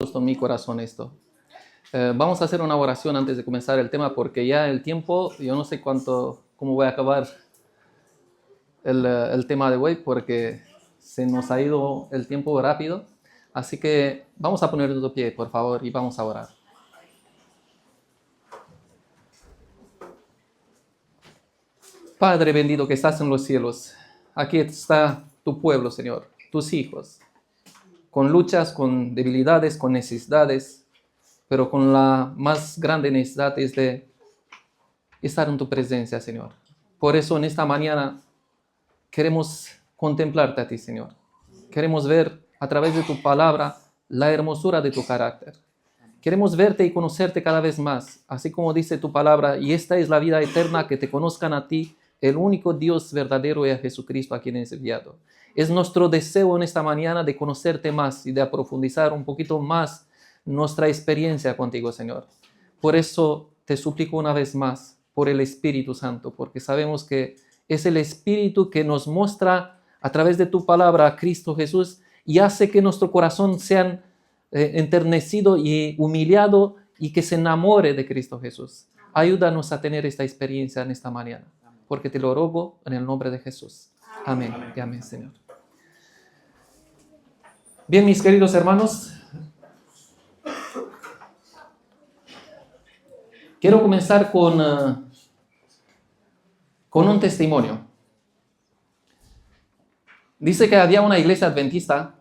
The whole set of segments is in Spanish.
en mi corazón esto. Vamos a hacer una oración antes de comenzar el tema, porque ya el tiempo, yo no sé cómo voy a acabar el tema de hoy, porque se nos ha ido el tiempo rápido. Así que vamos a ponernos de pie, por favor, y vamos a orar. Padre bendito que estás en los cielos, aquí está tu pueblo, Señor, tus hijos, con luchas, con debilidades, con necesidades, pero con la más grande necesidad es de estar en tu presencia, Señor. Por eso en esta mañana queremos contemplarte a ti, Señor. Queremos ver a través de tu palabra la hermosura de tu carácter. Queremos verte y conocerte cada vez más, así como dice tu palabra, y esta es la vida eterna, que te conozcan a ti, el único Dios verdadero, y a Jesucristo a quien has enviado. Es nuestro deseo en esta mañana de conocerte más y de profundizar un poquito más nuestra experiencia contigo, Señor. Por eso te suplico una vez más por el Espíritu Santo, porque sabemos que es el Espíritu que nos muestra a través de tu palabra a Cristo Jesús y hace que nuestro corazón sea enternecido y humillado y que se enamore de Cristo Jesús. Ayúdanos a tener esta experiencia en esta mañana, porque te lo rogo en el nombre de Jesús. Amén. Y amén, Señor. Bien, mis queridos hermanos, quiero comenzar con un testimonio. Dice que había una iglesia adventista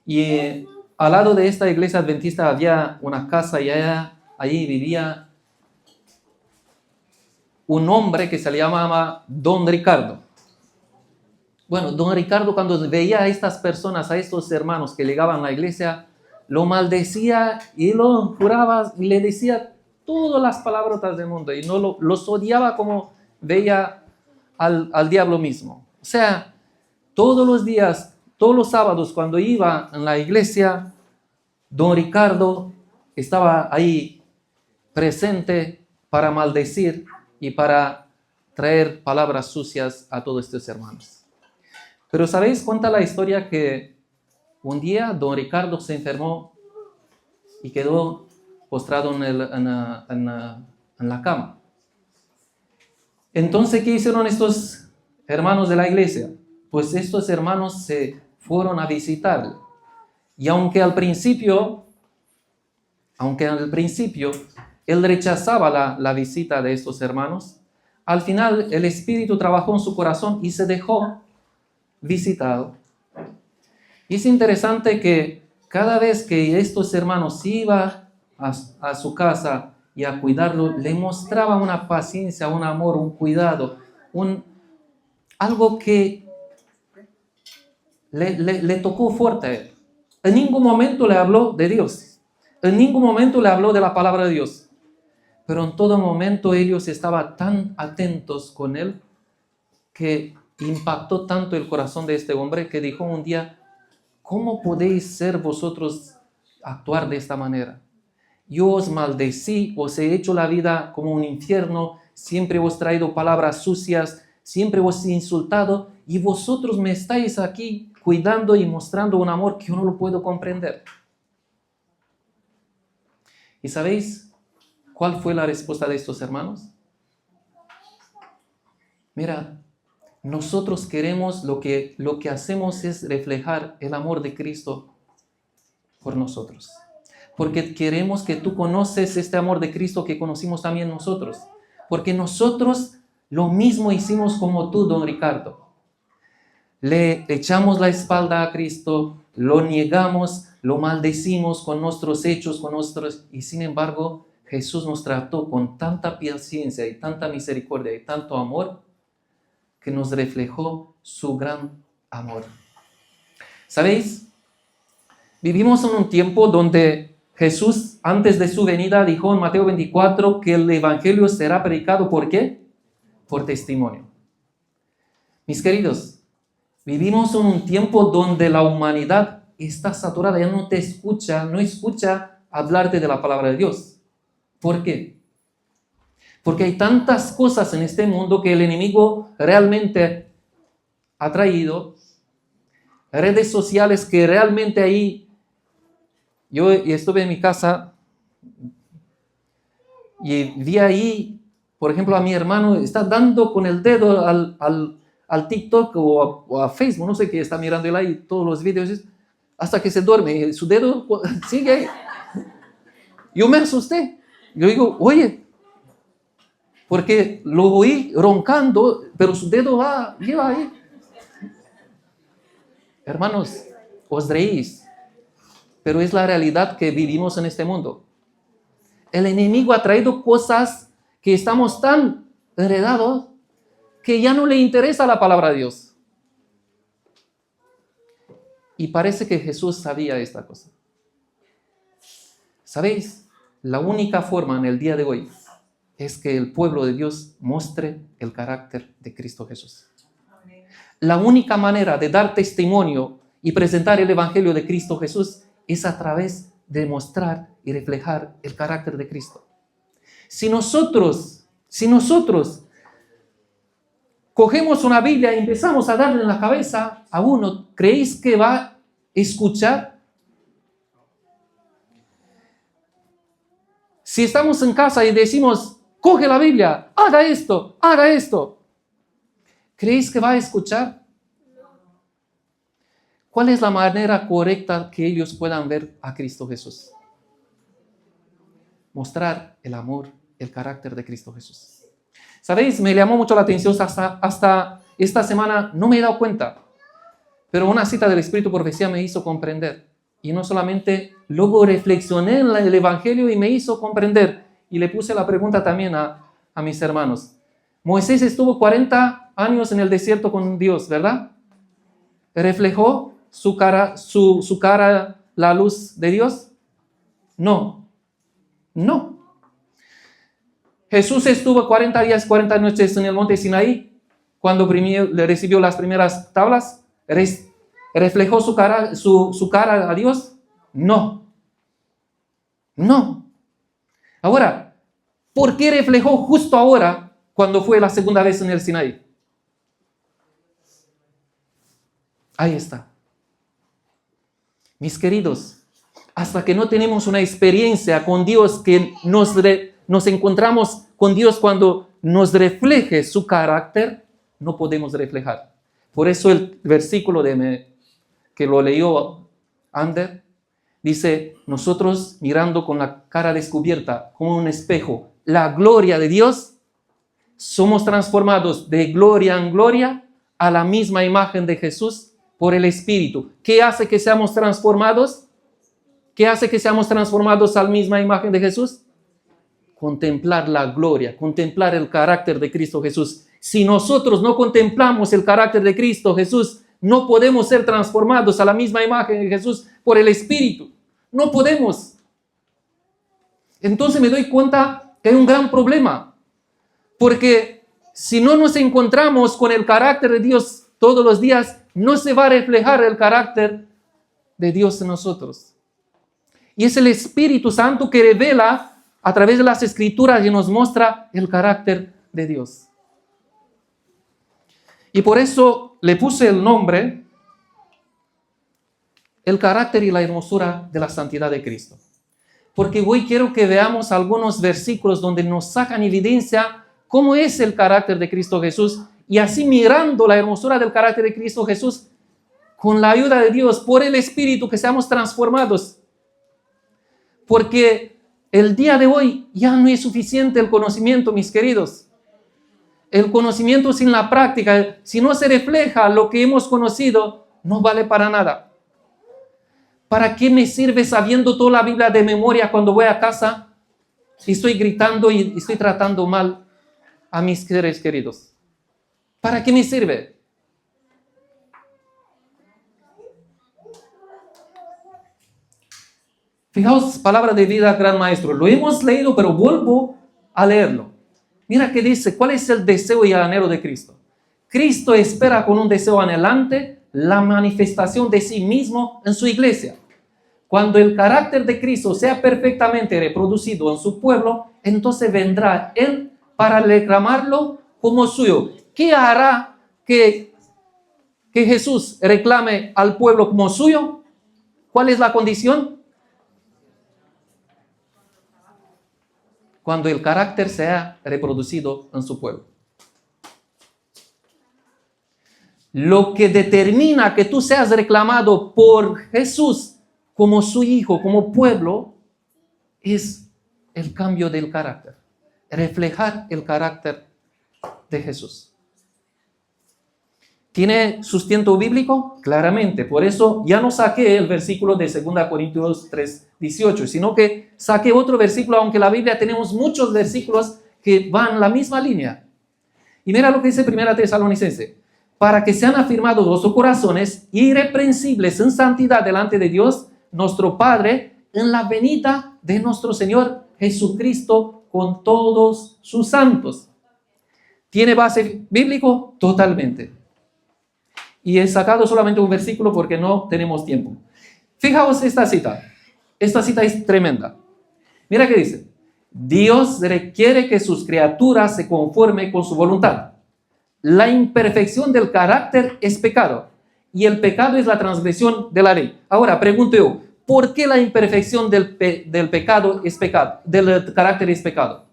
y al lado de esta iglesia adventista había una casa y allí vivía un hombre que se le llamaba Don Ricardo. Bueno, Don Ricardo, cuando veía a estas personas, a estos hermanos que llegaban a la iglesia, lo maldecía y lo juraba y le decía todas las palabrotas del mundo y no los odiaba como veía al diablo mismo. O sea, todos los días, todos los sábados, cuando iba en la iglesia, Don Ricardo estaba ahí presente para maldecir y para traer palabras sucias a todos estos hermanos. Pero ¿sabéis? Cuenta la historia que un día Don Ricardo se enfermó y quedó postrado en la cama. Entonces, ¿qué hicieron estos hermanos de la iglesia? Pues estos hermanos se fueron a visitarle. Y aunque al principio él rechazaba la visita de estos hermanos, al final el Espíritu trabajó en su corazón y se dejó visitado. Y es interesante que cada vez que estos hermanos iban a su casa y a cuidarlo, le mostraba una paciencia, un amor, un cuidado, algo que le tocó fuerte a él. En ningún momento le habló de Dios, en ningún momento le habló de la palabra de Dios, pero en todo momento ellos estaban tan atentos con él que impactó tanto el corazón de este hombre que dijo un día: ¿cómo podéis ser vosotros actuar de esta manera? Yo os maldecí, os he hecho la vida como un infierno, siempre os he traído palabras sucias, siempre os he insultado, y vosotros me estáis aquí cuidando y mostrando un amor que yo no lo puedo comprender. ¿Y sabéis cuál fue la respuesta de estos hermanos? Mira, nosotros queremos, lo que hacemos es reflejar el amor de Cristo por nosotros. Porque queremos que tú conoces este amor de Cristo que conocimos también nosotros. Porque nosotros lo mismo hicimos como tú, Don Ricardo. Le echamos la espalda a Cristo, lo negamos, lo maldecimos con nuestros hechos, y sin embargo Jesús nos trató con tanta paciencia y tanta misericordia y tanto amor que nos reflejó su gran amor. ¿Sabéis? Vivimos en un tiempo donde Jesús, antes de su venida, dijo en Mateo 24 que el evangelio será predicado ¿por qué? Por testimonio. Mis queridos, vivimos en un tiempo donde la humanidad está saturada, ya no escucha hablarte de la palabra de Dios. ¿Por qué? Porque hay tantas cosas en este mundo que el enemigo realmente ha traído, redes sociales que realmente ahí Yo estuve en mi casa y vi ahí, por ejemplo, a mi hermano, está dando con el dedo al TikTok o a Facebook, no sé qué, está mirando él ahí todos los videos, hasta que se duerme, y su dedo sigue ahí. Yo me asusté. Yo digo, oye, porque lo oí roncando, pero su dedo lleva ahí. Hermanos, os reís, pero es la realidad que vivimos en este mundo. El enemigo ha traído cosas que estamos tan heredados que ya no le interesa la palabra de Dios. Y parece que Jesús sabía esta cosa. ¿Sabéis? La única forma en el día de hoy es que el pueblo de Dios muestre el carácter de Cristo Jesús. La única manera de dar testimonio y presentar el Evangelio de Cristo Jesús es a través de mostrar y reflejar el carácter de Cristo. Si nosotros cogemos una Biblia y empezamos a darle en la cabeza a uno, ¿creéis que va a escuchar? Si estamos en casa y decimos, coge la Biblia, haga esto, ¿creéis que va a escuchar? ¿Cuál es la manera correcta que ellos puedan ver a Cristo Jesús? Mostrar el amor, el carácter de Cristo Jesús. ¿Sabéis? Me llamó mucho la atención hasta esta semana, no me he dado cuenta, pero una cita del Espíritu Profecía me hizo comprender. Y no solamente, luego reflexioné en el Evangelio y me hizo comprender. Y le puse la pregunta también a mis hermanos. Moisés estuvo 40 años en el desierto con Dios, ¿verdad? ¿Reflejó su cara la luz de Dios? No. Jesús estuvo 40 días, 40 noches en el monte Sinaí. Cuando le recibió las primeras tablas, ¿reflejó su cara a Dios? No. Ahora, ¿por qué reflejó justo ahora cuando fue la segunda vez en el Sinaí? Ahí está. Mis queridos, hasta que no tenemos una experiencia con Dios, que nos encontramos con Dios cuando nos refleje su carácter, no podemos reflejar. Por eso el versículo que lo leyó Ander, dice, nosotros mirando con la cara descubierta, como un espejo, la gloria de Dios, somos transformados de gloria en gloria a la misma imagen de Jesús por el Espíritu. ¿Qué hace que seamos transformados? ¿Qué hace que seamos transformados a la misma imagen de Jesús? Contemplar la gloria, contemplar el carácter de Cristo Jesús. Si nosotros no contemplamos el carácter de Cristo Jesús, no podemos ser transformados a la misma imagen de Jesús por el Espíritu. No podemos. Entonces me doy cuenta que hay un gran problema. Porque si no nos encontramos con el carácter de Dios todos los días, no se va a reflejar el carácter de Dios en nosotros. Y es el Espíritu Santo que revela a través de las Escrituras y nos muestra el carácter de Dios. Y por eso le puse el nombre, el carácter y la hermosura de la santidad de Cristo. Porque hoy quiero que veamos algunos versículos donde nos sacan evidencia cómo es el carácter de Cristo Jesús, y así mirando la hermosura del carácter de Cristo Jesús, con la ayuda de Dios, por el Espíritu, que seamos transformados. Porque el día de hoy ya no es suficiente el conocimiento, mis queridos. El conocimiento sin la práctica, si no se refleja lo que hemos conocido, no vale para nada. ¿Para qué me sirve sabiendo toda la Biblia de memoria cuando voy a casa y estoy gritando y estoy tratando mal a mis seres queridos? ¿Para qué me sirve? Fijaos, palabra de vida, gran maestro. Lo hemos leído, pero vuelvo a leerlo. Mira qué dice, ¿cuál es el deseo y el anhelo de Cristo? Cristo espera con un deseo anhelante la manifestación de sí mismo en su iglesia. Cuando el carácter de Cristo sea perfectamente reproducido en su pueblo, entonces vendrá Él para reclamarlo como suyo. ¿Qué hará que Jesús reclame al pueblo como suyo? ¿Cuál es la condición? cuando el carácter se ha reproducido en su pueblo. Lo que determina que tú seas reclamado por Jesús como su hijo, como pueblo, es el cambio del carácter, reflejar el carácter de Jesús. ¿Tiene sustento bíblico? Claramente. Por eso ya no saqué el versículo de 2 Corintios 3:18, sino que saqué otro versículo, aunque en la Biblia tenemos muchos versículos que van en la misma línea. Y mira lo que dice 1 Tesalonicenses: para que sean afirmados vuestros corazones irreprensibles en santidad delante de Dios, nuestro Padre, en la venida de nuestro Señor Jesucristo con todos sus santos. ¿Tiene base bíblico? Totalmente. Y he sacado solamente un versículo porque no tenemos tiempo. Fijaos esta cita. Esta cita es tremenda. Mira qué dice: Dios requiere que sus criaturas se conformen con su voluntad. La imperfección del carácter es pecado, y el pecado es la transgresión de la ley. Ahora, pregunto yo, ¿por qué la imperfección del pecado es pecado, del carácter es pecado?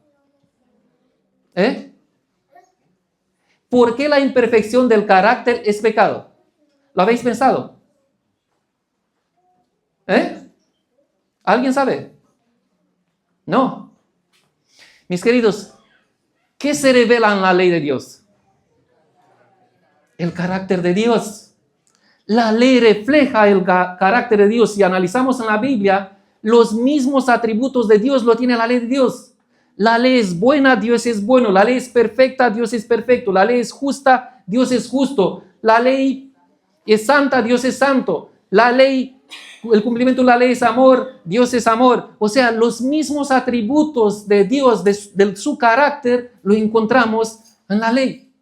¿Por qué la imperfección del carácter es pecado? ¿Lo habéis pensado? ¿Alguien sabe? No. Mis queridos, ¿qué se revela en la ley de Dios? El carácter de Dios. La ley refleja el carácter de Dios. Si analizamos en la Biblia, los mismos atributos de Dios lo tiene la ley de Dios. La ley es buena, Dios es bueno. La ley es perfecta, Dios es perfecto. La ley es justa, Dios es justo. La ley es santa, Dios es santo. La ley, el cumplimiento de la ley es amor, Dios es amor. O sea, los mismos atributos de Dios, de su carácter, lo encontramos en la ley.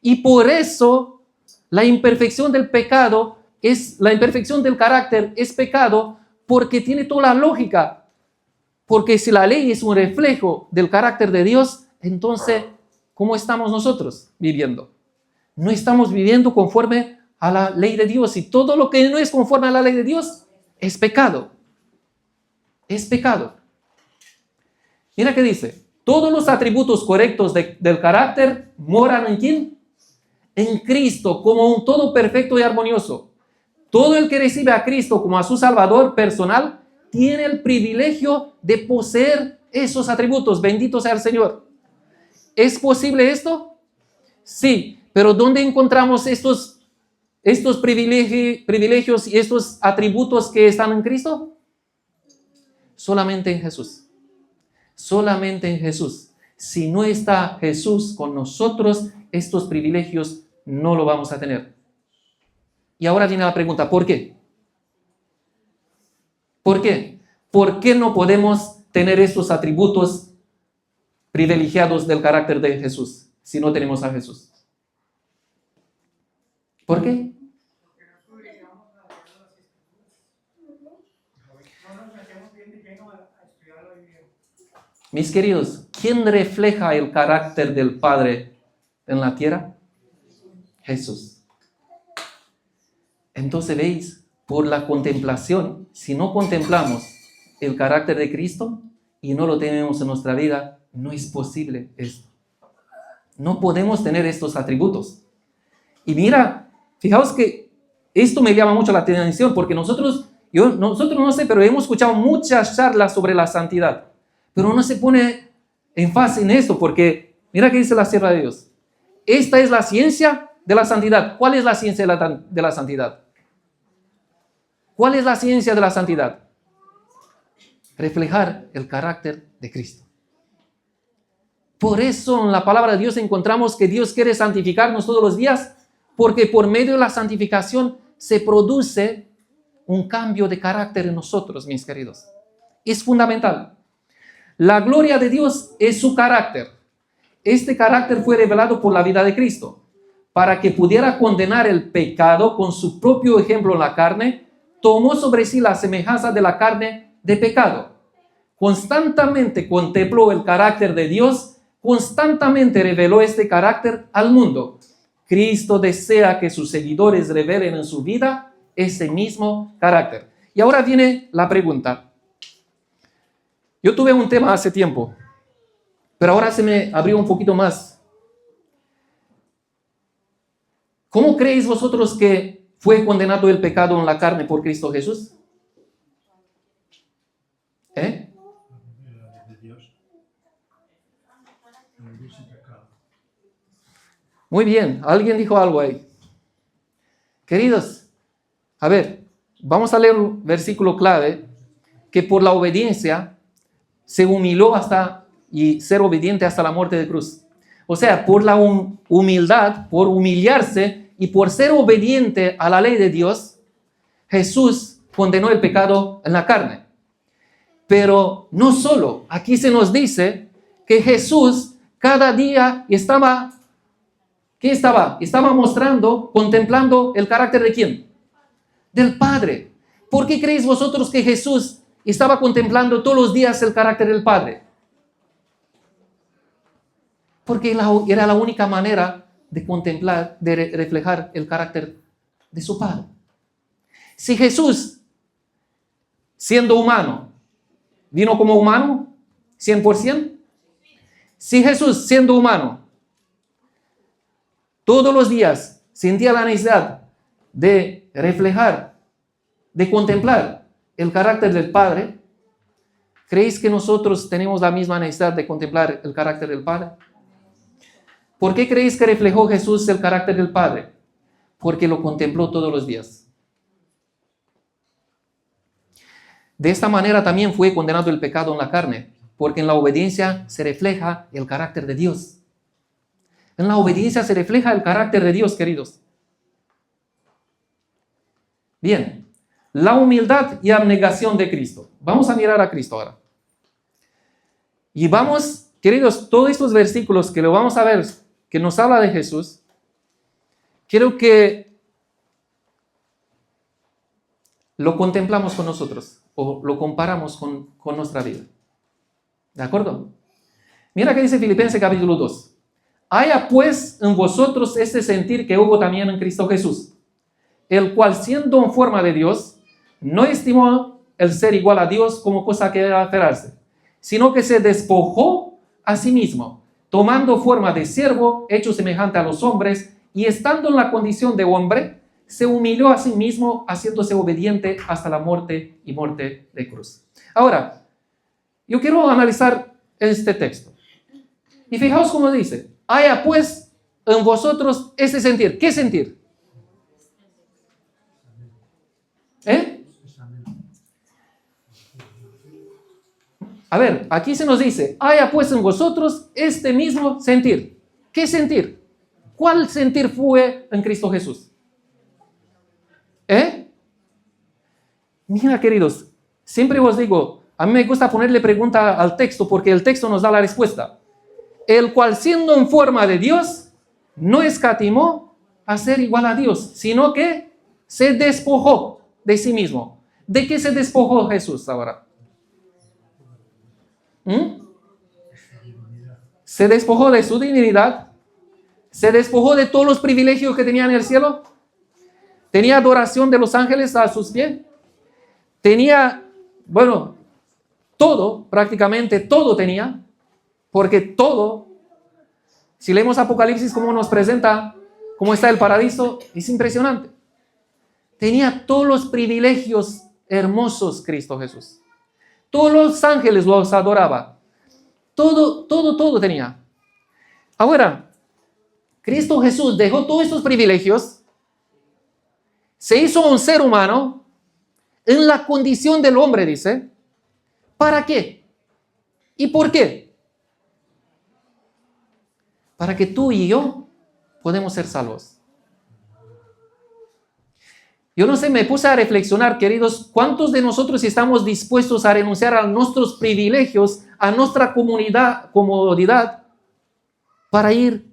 Y por eso la imperfección del pecado la imperfección del carácter es pecado, porque tiene toda la lógica. Porque si la ley es un reflejo del carácter de Dios, entonces, ¿cómo estamos nosotros viviendo? No estamos viviendo conforme a la ley de Dios. Y todo lo que no es conforme a la ley de Dios es pecado. Es pecado. Mira qué dice: todos los atributos correctos del carácter moran ¿en quién? En Cristo, como un todo perfecto y armonioso. Todo el que recibe a Cristo como a su Salvador personal tiene el privilegio de poseer esos atributos. Bendito sea el Señor. ¿Es posible esto? Sí, pero ¿dónde encontramos estos privilegios y estos atributos que están en Cristo? Solamente en Jesús. Solamente en Jesús. Si no está Jesús con nosotros, estos privilegios no lo vamos a tener. Y ahora viene la pregunta: ¿por qué? ¿Por qué? ¿Por qué no podemos tener estos atributos privilegiados del carácter de Jesús si no tenemos a Jesús? ¿Por qué? Mis queridos, ¿quién refleja el carácter del Padre en la tierra? Jesús. Entonces, ¿veis? Por la contemplación, si no contemplamos el carácter de Cristo y no lo tenemos en nuestra vida, no es posible esto. No podemos tener estos atributos. Y mira, fijaos que esto me llama mucho la atención, porque nosotros no sé, pero hemos escuchado muchas charlas sobre la santidad, pero no se pone énfasis en esto, porque mira que dice la sierva de Dios: esta es la ciencia de la santidad. ¿Cuál es la ciencia de la santidad? ¿Cuál es la ciencia de la santidad? Reflejar el carácter de Cristo. Por eso en la palabra de Dios encontramos que Dios quiere santificarnos todos los días, porque por medio de la santificación se produce un cambio de carácter en nosotros, mis queridos. Es fundamental. La gloria de Dios es su carácter. Este carácter fue revelado por la vida de Cristo, para que pudiera condenar el pecado con su propio ejemplo en la carne. Tomó sobre sí la semejanza de la carne de pecado. Constantemente contempló el carácter de Dios, constantemente reveló este carácter al mundo. Cristo desea que sus seguidores revelen en su vida ese mismo carácter. Y ahora viene la pregunta. Yo tuve un tema hace tiempo Pero ahora se me abrió un poquito más. ¿Cómo creéis vosotros que fue condenado el pecado en la carne por Cristo Jesús? ¿Eh? Muy bien, alguien dijo algo ahí. Queridos, a ver, vamos a leer un versículo clave, que por la obediencia se humilló hasta y ser obediente hasta la muerte de cruz. O sea, por la humildad, por humillarse y por ser obediente a la ley de Dios, Jesús condenó el pecado en la carne. Pero no solo, aquí se nos dice que Jesús cada día estaba, ¿qué estaba? Estaba mostrando, contemplando el carácter de ¿quién? Del Padre. ¿Por qué creéis vosotros que Jesús estaba contemplando todos los días el carácter del Padre? Porque era la única manera de contemplar, de reflejar el carácter de su Padre. Si Jesús, siendo humano, vino como humano, 100%. Si Jesús, siendo humano, todos los días sentía la necesidad de reflejar, de contemplar el carácter del Padre, ¿creéis que nosotros tenemos la misma necesidad de contemplar el carácter del Padre? ¿Por qué creéis que reflejó Jesús el carácter del Padre? Porque lo contempló todos los días. De esta manera también fue condenado el pecado en la carne, porque en la obediencia se refleja el carácter de Dios. En la obediencia se refleja el carácter de Dios, queridos. Bien, la humildad y abnegación de Cristo. Vamos a mirar a Cristo ahora. Y vamos, queridos, todos estos versículos que lo vamos a ver, que nos habla de Jesús, quiero que lo contemplamos con nosotros o lo comparamos con nuestra vida. ¿De acuerdo? Mira que dice Filipenses capítulo 2. Haya pues en vosotros este sentir que hubo también en Cristo Jesús, el cual siendo en forma de Dios, no estimó el ser igual a Dios como cosa que deba aferrarse, sino que se despojó a sí mismo, tomando forma de siervo, hecho semejante a los hombres, y estando en la condición de hombre, se humilló a sí mismo, haciéndose obediente hasta la muerte y muerte de cruz. Ahora, yo quiero analizar este texto. Y fijaos cómo dice, haya pues en vosotros ese sentir. ¿Qué sentir? A ver, aquí se nos dice, haya pues en vosotros este mismo sentir. ¿Qué sentir? ¿Cuál sentir fue en Cristo Jesús? Mira, queridos, siempre os digo, a mí me gusta ponerle pregunta al texto porque el texto nos da la respuesta. El cual siendo en forma de Dios, no escatimó a ser igual a Dios, sino que se despojó de sí mismo. ¿De qué se despojó Jesús ahora? Se despojó de su divinidad, se despojó de todos los privilegios que tenía en el cielo, tenía adoración de los ángeles a sus pies, tenía, bueno, todo, prácticamente todo tenía, porque todo, si leemos Apocalipsis cómo nos presenta, cómo está el paraíso, es impresionante. Tenía todos los privilegios hermosos Cristo Jesús. Todos los ángeles los adoraban. Todo tenía. Ahora, Cristo Jesús dejó todos estos privilegios, se hizo un ser humano en la condición del hombre, dice. ¿Para qué? ¿Y por qué? Para que tú y yo podemos ser salvos. Yo no sé, me puse a reflexionar, queridos, ¿cuántos de nosotros estamos dispuestos a renunciar a nuestros privilegios, a nuestra comodidad, para ir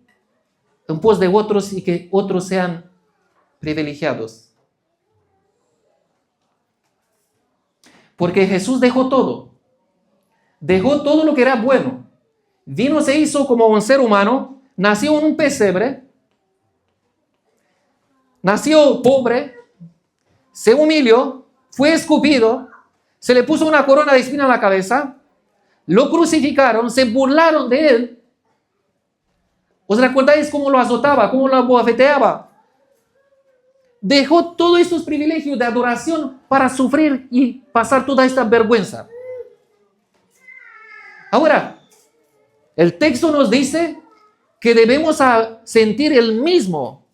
en pos de otros y que otros sean privilegiados? Porque Jesús dejó todo lo que era bueno. Vino, se hizo como un ser humano, nació en un pesebre, nació pobre, se humilló, fue escupido, se le puso una corona de espina en la cabeza, lo crucificaron, se burlaron de él. ¿Os recordáis cómo lo azotaba, cómo lo abofeteaba? Dejó todos estos privilegios de adoración para sufrir y pasar toda esta vergüenza. Ahora, el texto nos dice que debemos sentir el mismo.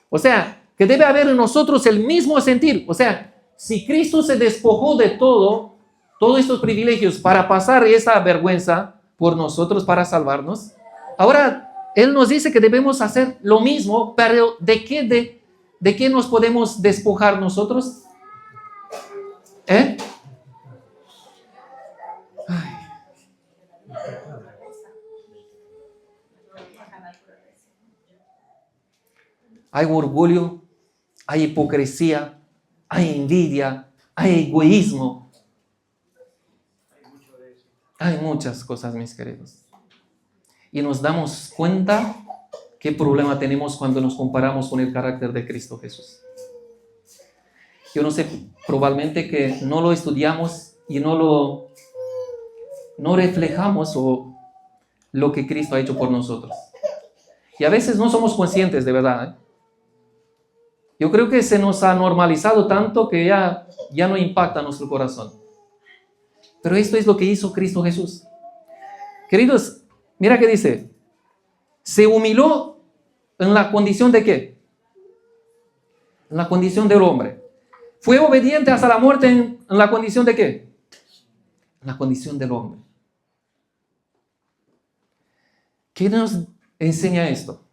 O sea, que debe haber en nosotros el mismo sentir. O sea, si Cristo se despojó de todos estos privilegios para pasar esa vergüenza por nosotros, para salvarnos, ahora Él nos dice que debemos hacer lo mismo, pero ¿de qué nos podemos despojar nosotros? ¿Eh? Hay orgullo, hay hipocresía, hay envidia, hay egoísmo. Hay muchas cosas, mis queridos. Y nos damos cuenta qué problema tenemos cuando nos comparamos con el carácter de Cristo Jesús. Yo no sé, probablemente que no lo estudiamos y no reflejamos lo que Cristo ha hecho por nosotros. Y a veces no somos conscientes de verdad, ¿eh? Yo creo que se nos ha normalizado tanto que ya no impacta nuestro corazón. Pero esto es lo que hizo Cristo Jesús. Queridos, mira que dice, se humilló en la condición de ¿qué? En la condición del hombre. Fue obediente hasta la muerte en la condición de ¿qué? En la condición del hombre. ¿Qué nos enseña esto?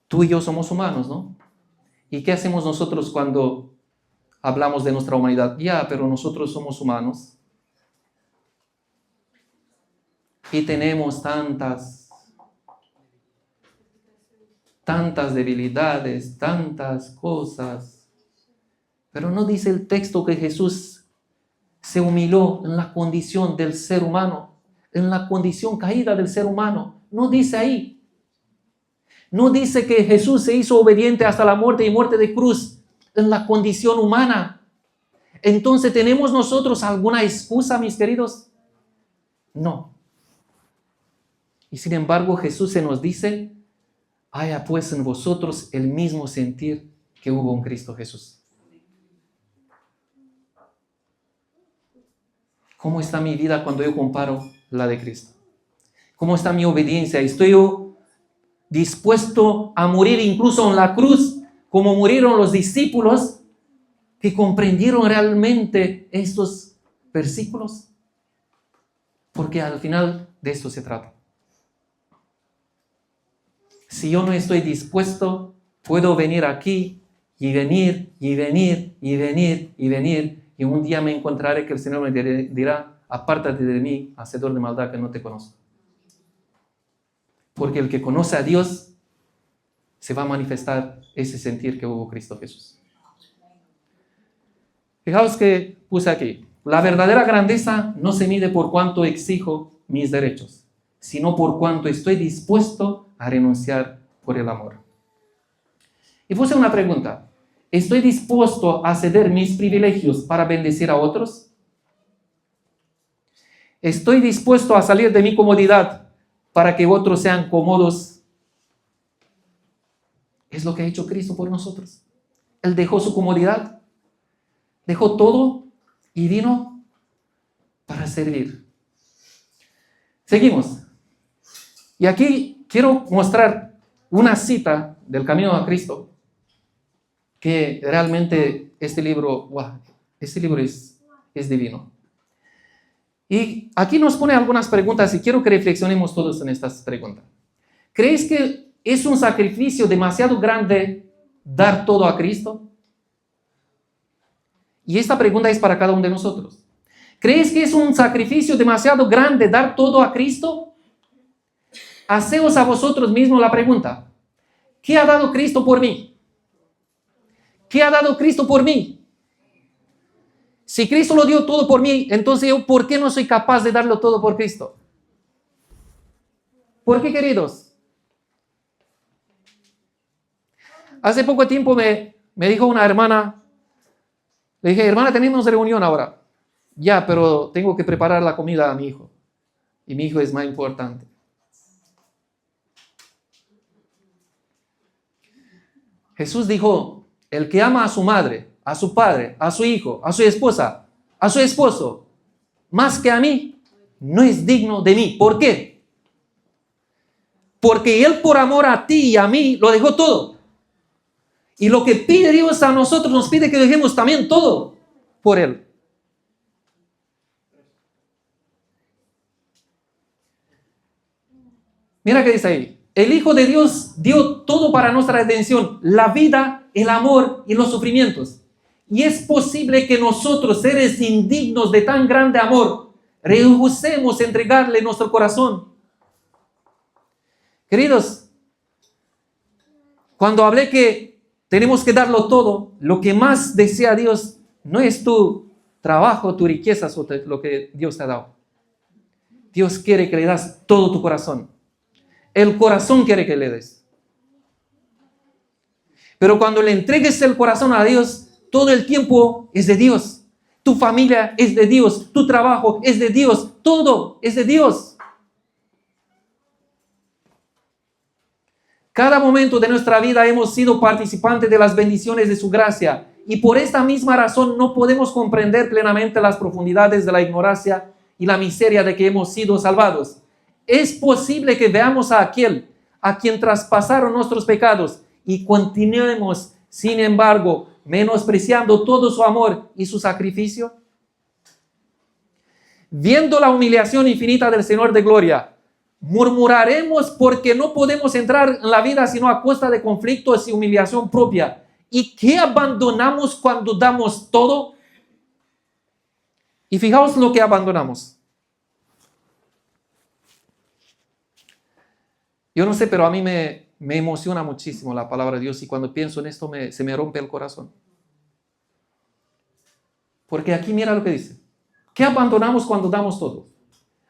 Tú y yo somos humanos, ¿no? ¿Y qué hacemos nosotros cuando hablamos de nuestra humanidad? Ya, pero nosotros somos humanos. Y tenemos tantas debilidades, tantas cosas. Pero no dice el texto que Jesús se humilló en la condición del ser humano, en la condición caída del ser humano. No dice ahí. No dice que Jesús se hizo obediente hasta la muerte y muerte de cruz en la condición humana. Entonces, ¿tenemos nosotros alguna excusa, mis queridos? No. Y sin embargo, Jesús se nos dice, haya pues en vosotros el mismo sentir que hubo en Cristo Jesús. ¿Cómo está mi vida cuando yo comparo la de Cristo? ¿Cómo está mi obediencia? ¿Estoy yo dispuesto a morir incluso en la cruz, como murieron los discípulos que comprendieron realmente estos versículos? Porque al final de esto se trata. Si yo no estoy dispuesto, puedo venir aquí y venir, y venir, y venir, y venir, y un día me encontraré que el Señor me dirá, apártate de mí, hacedor de maldad, que no te conozco. Porque el que conoce a Dios, se va a manifestar ese sentir que hubo Cristo Jesús. Fijaos que puse aquí, la verdadera grandeza no se mide por cuánto exijo mis derechos, sino por cuánto estoy dispuesto a renunciar por el amor. Y puse una pregunta, ¿estoy dispuesto a ceder mis privilegios para bendecir a otros? ¿Estoy dispuesto a salir de mi comodidad para que otros sean cómodos? Es lo que ha hecho Cristo por nosotros. Él dejó su comodidad, dejó todo y vino para servir. Seguimos. Y aquí quiero mostrar una cita del Camino a Cristo, que realmente este libro es divino. Y aquí nos pone algunas preguntas y quiero que reflexionemos todos en estas preguntas. ¿Creéis que es un sacrificio demasiado grande dar todo a Cristo? Y esta pregunta es para cada uno de nosotros. ¿Creéis que es un sacrificio demasiado grande dar todo a Cristo? Haceos a vosotros mismos la pregunta. ¿Qué ha dado Cristo por mí? ¿Qué ha dado Cristo por mí? Si Cristo lo dio todo por mí, entonces yo, ¿por qué no soy capaz de darlo todo por Cristo? ¿Por qué, queridos? Hace poco tiempo me dijo una hermana, le dije, hermana, tenemos reunión ahora. Ya, pero tengo que preparar la comida a mi hijo. Y mi hijo es más importante. Jesús dijo, el que ama a su madre, a su padre, a su hijo, a su esposa, a su esposo, más que a mí, no es digno de mí. ¿Por qué? Porque Él por amor a ti y a mí lo dejó todo. Y lo que pide Dios a nosotros nos pide que dejemos también todo por Él. Mira qué dice ahí. El Hijo de Dios dio todo para nuestra redención, la vida, el amor y los sufrimientos. Y es posible que nosotros, seres indignos de tan grande amor, rehusemos entregarle nuestro corazón. Queridos, cuando hablé que tenemos que darlo todo, lo que más desea Dios no es tu trabajo, tu riqueza, lo que Dios te ha dado. Dios quiere que le das todo tu corazón. El corazón quiere que le des. Pero cuando le entregues el corazón a Dios, todo el tiempo es de Dios. Tu familia es de Dios. Tu trabajo es de Dios. Todo es de Dios. Cada momento de nuestra vida hemos sido participantes de las bendiciones de su gracia. Y por esta misma razón no podemos comprender plenamente las profundidades de la ignorancia y la miseria de que hemos sido salvados. Es posible que veamos a aquel a quien traspasaron nuestros pecados y continuemos, sin embargo, menospreciando todo su amor y su sacrificio. Viendo la humillación infinita del Señor de gloria, murmuraremos porque no podemos entrar en la vida sino a costa de conflictos y humillación propia. ¿Y qué abandonamos cuando damos todo? Y fijaos lo que abandonamos. Yo no sé, pero a mí me emociona muchísimo la palabra de Dios y cuando pienso en esto se me rompe el corazón. Porque aquí mira lo que dice. ¿Qué abandonamos cuando damos todo?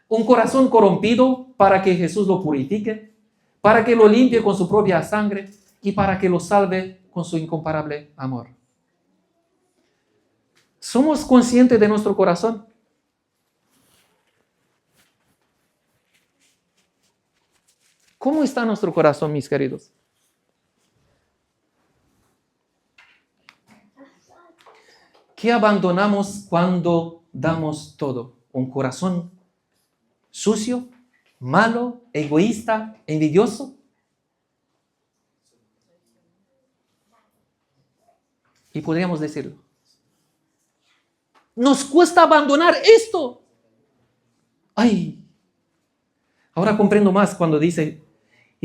Un corazón corrompido para que Jesús lo purifique, para que lo limpie con su propia sangre y para que lo salve con su incomparable amor. ¿Somos conscientes de nuestro corazón? ¿Cómo está nuestro corazón, mis queridos? ¿Qué abandonamos cuando damos todo? ¿Un corazón sucio, malo, egoísta, envidioso? Y podríamos decirlo. Nos cuesta abandonar esto. Ay. Ahora comprendo más cuando dice,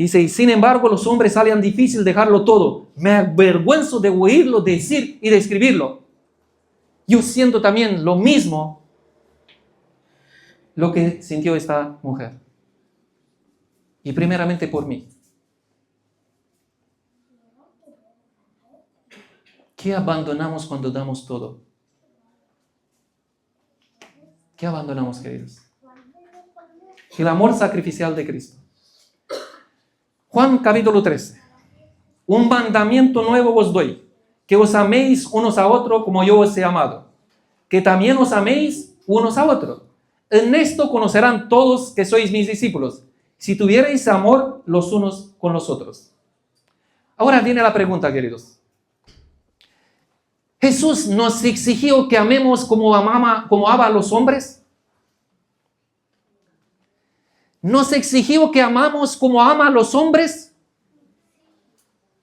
y sin embargo los hombres salen difícil dejarlo todo. Me avergüenzo de oírlo decir y de escribirlo. Yo siento también lo mismo lo que sintió esta mujer. Y primeramente por mí. ¿Qué abandonamos cuando damos todo? ¿Qué abandonamos, queridos? El amor sacrificial de Cristo. Juan capítulo 13. Un mandamiento nuevo os doy, que os améis unos a otros como yo os he amado, que también os améis unos a otros. En esto conocerán todos que sois mis discípulos, si tuvierais amor los unos con los otros. Ahora viene la pregunta, queridos. ¿Jesús nos exigió que amemos como ama a los hombres? ¿Nos exigió que amamos como ama a los hombres?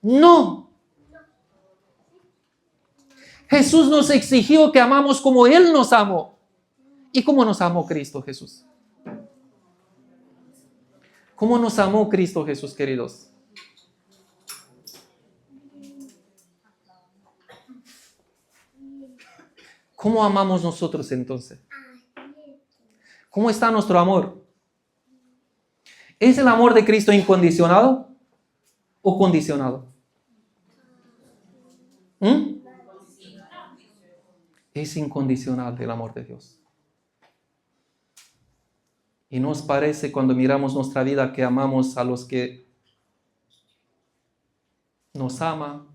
No. Jesús nos exigió que amamos como Él nos amó. ¿Y cómo nos amó Cristo Jesús? ¿Cómo nos amó Cristo Jesús, queridos? ¿Cómo amamos nosotros entonces? ¿Cómo está nuestro amor? ¿Es el amor de Cristo incondicionado o condicionado? Es incondicional el amor de Dios. Y nos parece cuando miramos nuestra vida que amamos a los que nos aman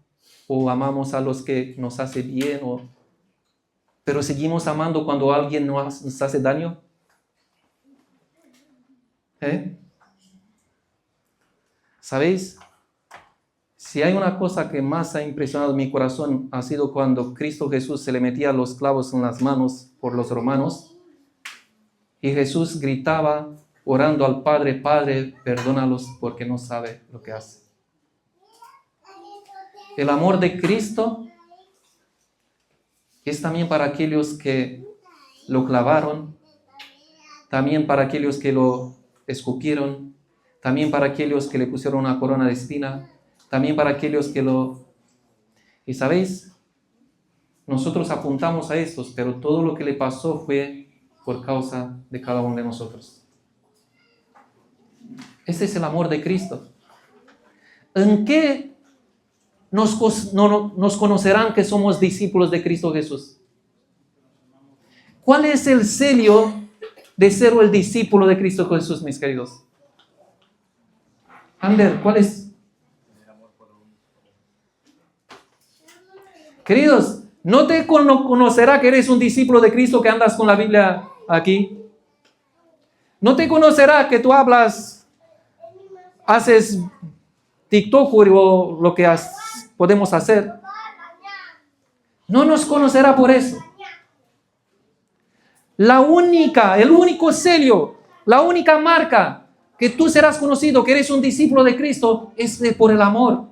o amamos a los que nos hace bien. pero seguimos amando cuando alguien nos hace daño. ¿Sabéis? Si hay una cosa que más ha impresionado mi corazón, ha sido cuando Cristo Jesús se le metía los clavos en las manos por los romanos y Jesús gritaba orando al Padre: Padre, perdónalos porque no sabe lo que hace. El amor de Cristo es también para aquellos que lo clavaron, también para aquellos que lo escupieron, también para aquellos que le pusieron una corona de espina, también para aquellos que lo... Y sabéis, nosotros apuntamos a estos, pero todo lo que le pasó fue por causa de cada uno de nosotros. Ese es el amor de Cristo. ¿En qué nos conocerán que somos discípulos de Cristo Jesús? ¿Cuál es el sello de ser el discípulo de Cristo Jesús, mis queridos? Ander, ¿cuál es? Queridos, ¿no te conocerá que eres un discípulo de Cristo que andas con la Biblia aquí? ¿No te conocerá que tú haces TikTok o lo que podemos hacer? No nos conocerá por eso. El único sello, la única marca que tú serás conocido, que eres un discípulo de Cristo, es por el amor.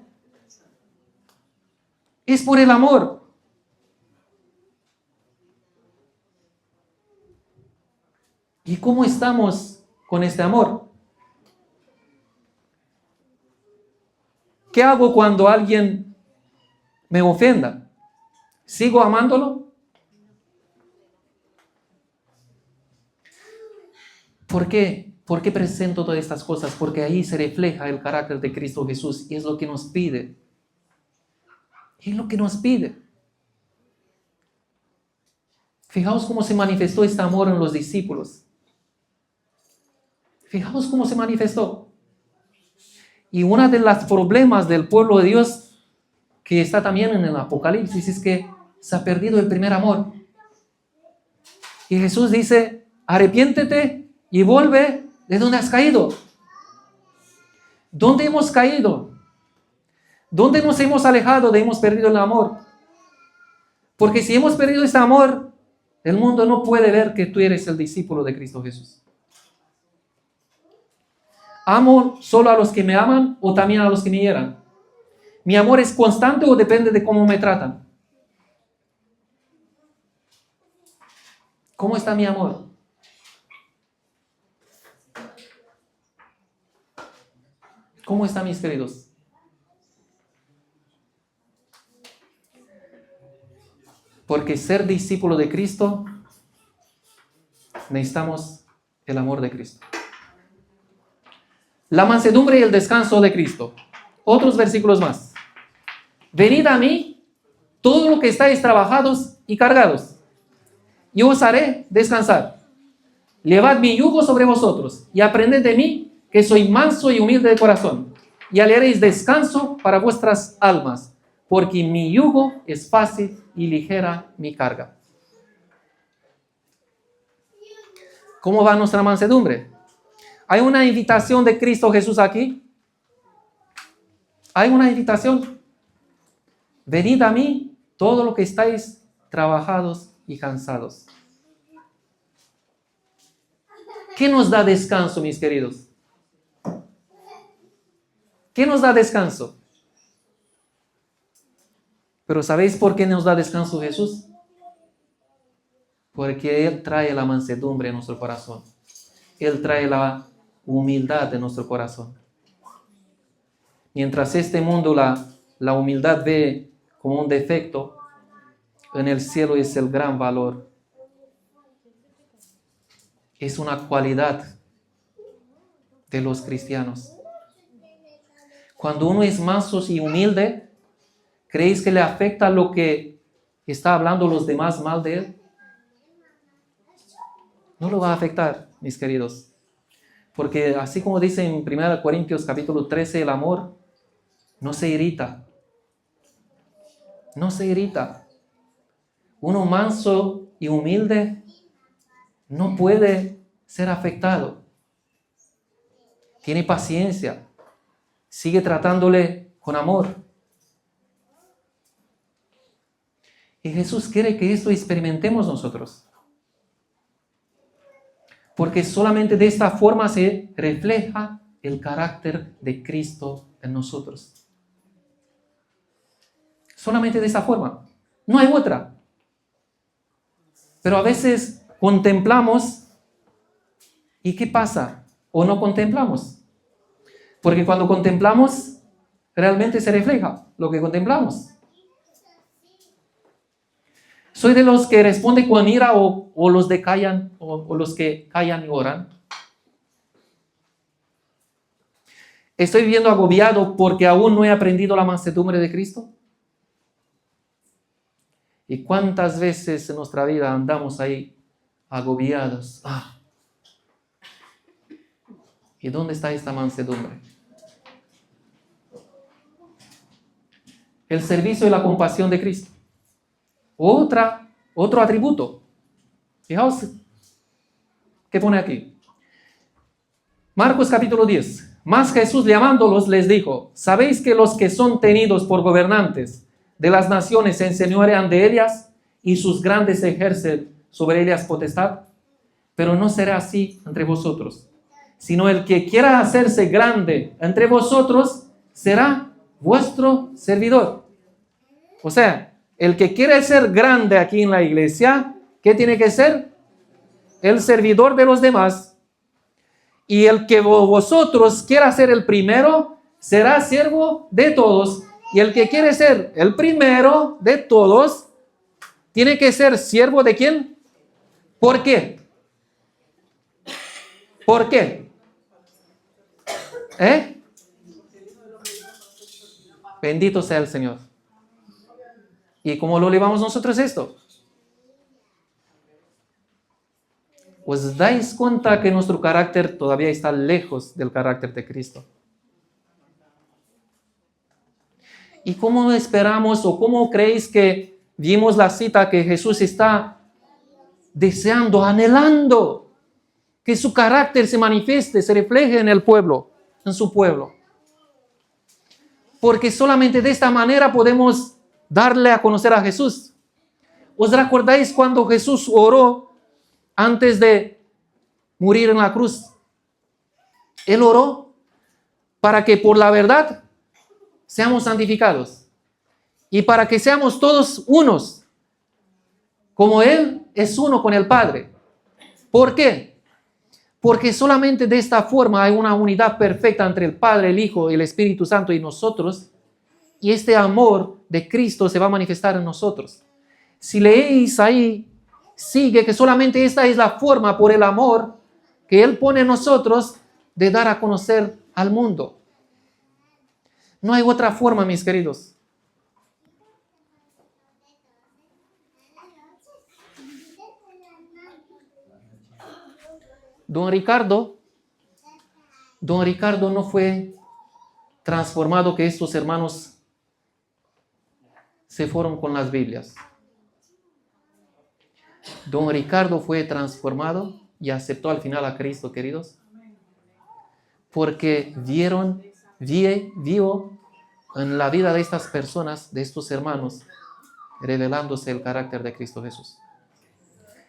Es por el amor. ¿Y cómo estamos con este amor? ¿Qué hago cuando alguien me ofenda? ¿Sigo amándolo? ¿Por qué? ¿Por qué presento todas estas cosas? Porque ahí se refleja el carácter de Cristo Jesús y es lo que nos pide. Es lo que nos pide. Fijaos cómo se manifestó este amor en los discípulos. Fijaos cómo se manifestó. Y uno de los problemas del pueblo de Dios, que está también en el Apocalipsis, es que se ha perdido el primer amor. Y Jesús dice: arrepiéntete y vuelve de donde has caído. ¿Dónde hemos caído? ¿Dónde nos hemos alejado de hemos perdido el amor? Porque si hemos perdido ese amor, el mundo no puede ver que tú eres el discípulo de Cristo Jesús. ¿Amo solo a los que me aman o también a los que me hieran? ¿Mi amor es constante o depende de cómo me tratan? ¿Cómo está mi amor? ¿Cómo están mis queridos? Porque ser discípulo de Cristo, necesitamos el amor de Cristo. La mansedumbre y el descanso de Cristo. Otros versículos más. Venid a mí, todo lo que estáis trabajados y cargados, y os haré descansar. Llevad mi yugo sobre vosotros, y aprended de mí, que soy manso y humilde de corazón, y hallaréis descanso para vuestras almas, porque mi yugo es fácil y ligera mi carga. ¿Cómo va nuestra mansedumbre? ¿Hay una invitación de Cristo Jesús aquí? ¿Hay una invitación? Venid a mí, todo lo que estáis trabajados y cansados. ¿Qué nos da descanso, mis queridos? ¿Qué nos da descanso? Pero ¿sabéis por qué nos da descanso Jesús? Porque Él trae la mansedumbre en nuestro corazón. Él trae la humildad de nuestro corazón. Mientras este mundo la humildad ve como un defecto, en el cielo es el gran valor. Es una cualidad de los cristianos. Cuando uno es manso y humilde, ¿creéis que le afecta lo que está hablando los demás mal de él? No lo va a afectar, mis queridos. Porque así como dice en 1 Corintios capítulo 13, el amor no se irrita. No se irrita. Uno manso y humilde no puede ser afectado. Tiene paciencia. Sigue tratándole con amor. Y Jesús quiere que esto experimentemos nosotros. Porque solamente de esta forma se refleja el carácter de Cristo en nosotros. Solamente de esa forma. No hay otra. Pero a veces contemplamos y ¿qué pasa? O no contemplamos. Porque cuando contemplamos, realmente se refleja lo que contemplamos. ¿Soy de los que responde con ira o los de callan o los que callan y oran? ¿Estoy viviendo agobiado porque aún no he aprendido la mansedumbre de Cristo? ¿Y cuántas veces en nuestra vida andamos ahí agobiados? ¿Y dónde está esta mansedumbre? El servicio y la compasión de Cristo. Otro atributo. Fijaos qué pone aquí. Marcos capítulo 10. Mas Jesús llamándolos les dijo: ¿sabéis que los que son tenidos por gobernantes de las naciones se enseñorean de ellas y sus grandes ejercen sobre ellas potestad? Pero no será así entre vosotros, sino el que quiera hacerse grande entre vosotros será vuestro servidor. O sea, el que quiere ser grande aquí en la iglesia, ¿qué tiene que ser? El servidor de los demás. Y el que vosotros quiera ser el primero, será siervo de todos. Y el que quiere ser el primero de todos, tiene que ser siervo de ¿quién? ¿Por qué? ¿Por qué? Bendito sea el Señor. ¿Y cómo lo llevamos nosotros esto? ¿Os dais cuenta que nuestro carácter todavía está lejos del carácter de Cristo? ¿Y cómo esperamos o cómo creéis que vimos la cita que Jesús está deseando, anhelando que su carácter se manifieste, se refleje en el pueblo, en su pueblo? Porque solamente de esta manera podemos darle a conocer a Jesús. ¿Os recordáis cuando Jesús oró antes de morir en la cruz? Él oró para que por la verdad seamos santificados y para que seamos todos unos, como Él es uno con el Padre. ¿Por qué? Porque solamente de esta forma hay una unidad perfecta entre el Padre, el Hijo, el Espíritu Santo y nosotros. Y este amor de Cristo se va a manifestar en nosotros. Si leéis ahí, sigue que solamente esta es la forma por el amor que Él pone en nosotros de dar a conocer al mundo. No hay otra forma, mis queridos. Don Ricardo no fue transformado que estos hermanos se fueron con las Biblias. Don Ricardo fue transformado y aceptó al final a Cristo, queridos, porque vio en la vida de estas personas, de estos hermanos, revelándose el carácter de Cristo Jesús.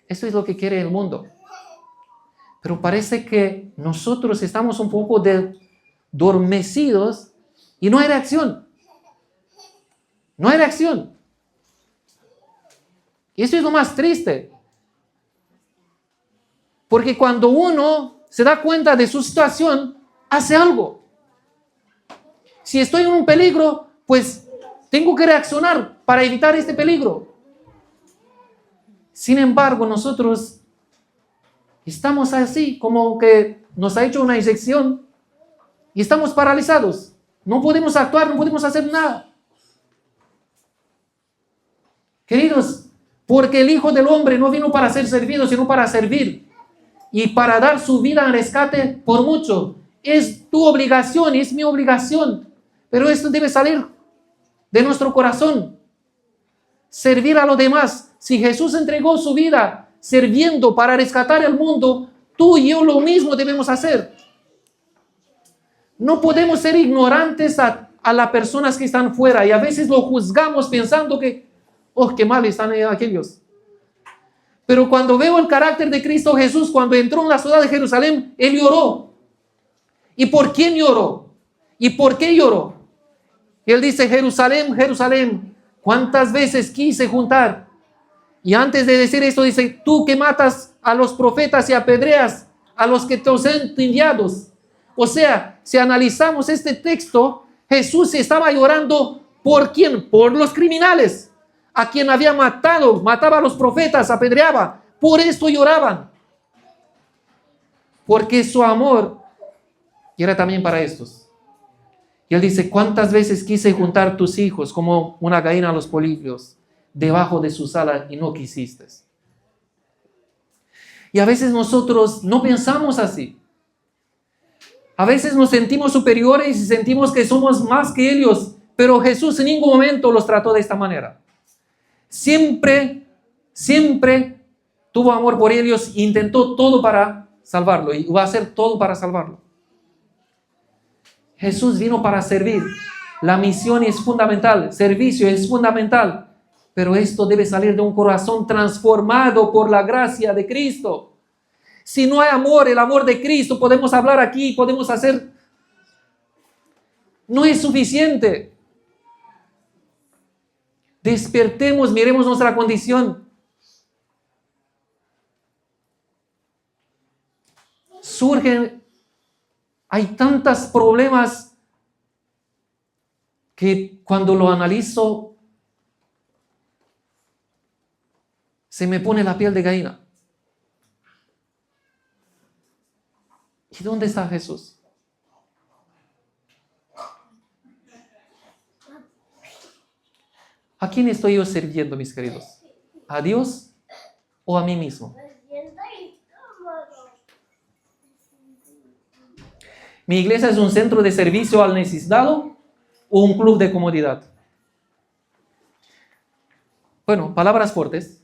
Eso es lo que quiere el mundo. Pero parece que nosotros estamos un poco adormecidos y no hay reacción. No hay reacción. Y eso es lo más triste. Porque cuando uno se da cuenta de su situación, hace algo. Si estoy en un peligro, pues tengo que reaccionar para evitar este peligro. Sin embargo, nosotros estamos así, como que nos ha hecho una inyección y estamos paralizados. No podemos actuar, no podemos hacer nada. Queridos, porque el Hijo del Hombre no vino para ser servido, sino para servir y para dar su vida en rescate por mucho. Es tu obligación, es mi obligación, pero esto debe salir de nuestro corazón. servir a los demás. Si Jesús entregó su vida sirviendo para rescatar el mundo, tú y yo lo mismo debemos hacer. No podemos ser ignorantes a las personas que están fuera y a veces lo juzgamos pensando que, oh, qué mal están aquellos. Pero cuando veo el carácter de Cristo Jesús, cuando entró en la ciudad de Jerusalén, Él lloró. ¿Y por quién lloró? ¿Y por qué lloró? Él dice, Jerusalén, Jerusalén, ¿cuántas veces quise juntar? Y antes de decir esto dice, tú que matas a los profetas y apedreas a los que te han enviado. O sea, si analizamos este texto, Jesús estaba llorando ¿por quién? Por los criminales, a quien había matado, mataba a los profetas, apedreaba. Por esto lloraban. Porque su amor era también para estos. Y él dice, ¿cuántas veces quise juntar tus hijos como una gallina a los polillos debajo de sus alas y no quisiste? Y a veces nosotros no pensamos así. A veces nos sentimos superiores y sentimos que somos más que ellos, pero Jesús en ningún momento los trató de esta manera. Siempre tuvo amor por ellos e intentó todo para salvarlo y va a hacer todo para salvarlo. Jesús vino para servir. La misión es fundamental, servicio es fundamental, pero esto debe salir de un corazón transformado por la gracia de Cristo. Si no hay amor, el amor de Cristo, podemos hablar aquí, podemos hacer, no es suficiente. Despertemos, miremos nuestra condición. Hay tantos problemas que cuando lo analizo se me pone la piel de gallina. ¿Y dónde está Jesús? ¿A quién estoy yo sirviendo, mis queridos? ¿A Dios o a mí mismo? ¿Mi iglesia es un centro de servicio al necesitado o un club de comodidad? Bueno, palabras fuertes,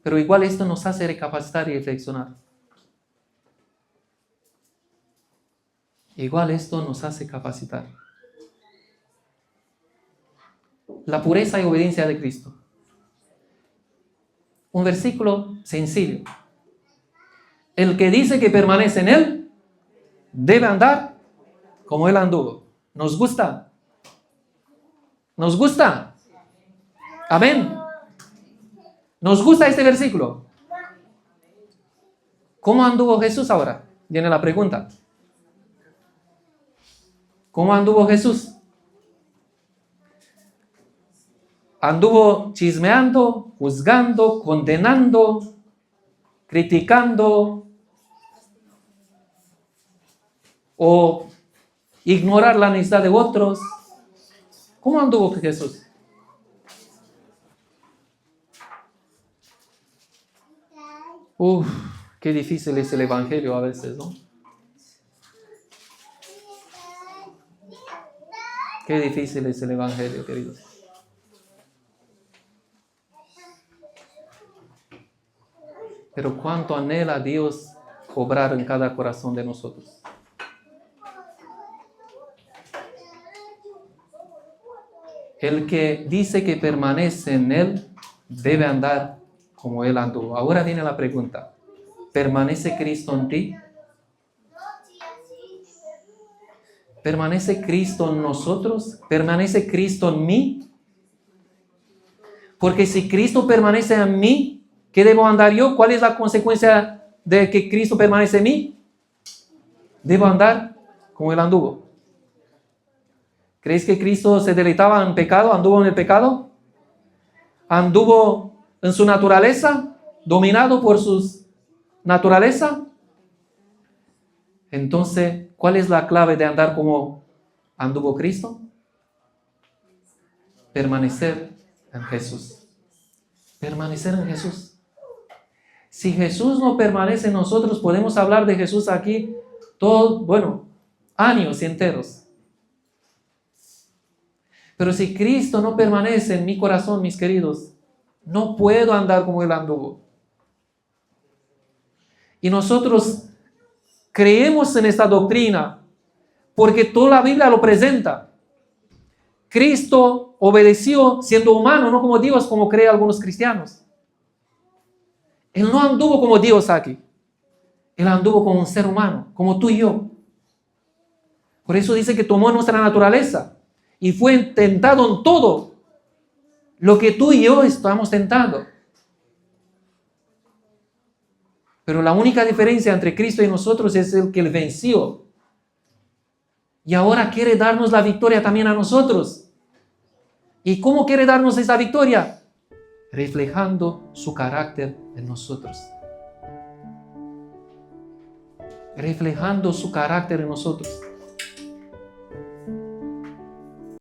pero igual esto nos hace recapacitar y reflexionar. Igual esto nos hace capacitar. La pureza y obediencia de Cristo. Un versículo sencillo. El que dice que permanece en Él, debe andar como Él anduvo. ¿Nos gusta? ¿Nos gusta? Amén. ¿Nos gusta este versículo? ¿Cómo anduvo Jesús ahora? Viene la pregunta. ¿Cómo anduvo Jesús? Anduvo chismeando, juzgando, condenando, criticando o ignorar la necesidad de otros. ¿Cómo anduvo Jesús? Qué difícil es el evangelio a veces, ¿no? Qué difícil es el evangelio, queridos. Pero cuánto anhela Dios obrar en cada corazón de nosotros. El que dice que permanece en Él debe andar como Él anduvo. Ahora viene la pregunta. ¿Permanece Cristo en ti? ¿Permanece Cristo en nosotros? ¿Permanece Cristo en mí? Porque si Cristo permanece en mí, ¿qué debo andar yo? ¿Cuál es la consecuencia de que Cristo permanece en mí? Debo andar como Él anduvo. ¿Crees que Cristo se deleitaba en pecado? ¿Anduvo en el pecado? ¿Anduvo en su naturaleza? ¿Dominado por su naturaleza? Entonces, ¿cuál es la clave de andar como anduvo Cristo? Permanecer en Jesús. Permanecer en Jesús. Si Jesús no permanece en nosotros, podemos hablar de Jesús aquí años enteros. Pero si Cristo no permanece en mi corazón, mis queridos, no puedo andar como Él anduvo. Y nosotros creemos en esta doctrina porque toda la Biblia lo presenta. Cristo obedeció siendo humano, no como Dios, como creen algunos cristianos. Él no anduvo como Dios aquí. Él anduvo como un ser humano, como tú y yo. Por eso dice que tomó nuestra naturaleza y fue tentado en todo lo que tú y yo estamos tentando. Pero la única diferencia entre Cristo y nosotros es el que Él venció. Y ahora quiere darnos la victoria también a nosotros. ¿Y cómo quiere darnos esa victoria? Reflejando su carácter en nosotros. Reflejando su carácter en nosotros.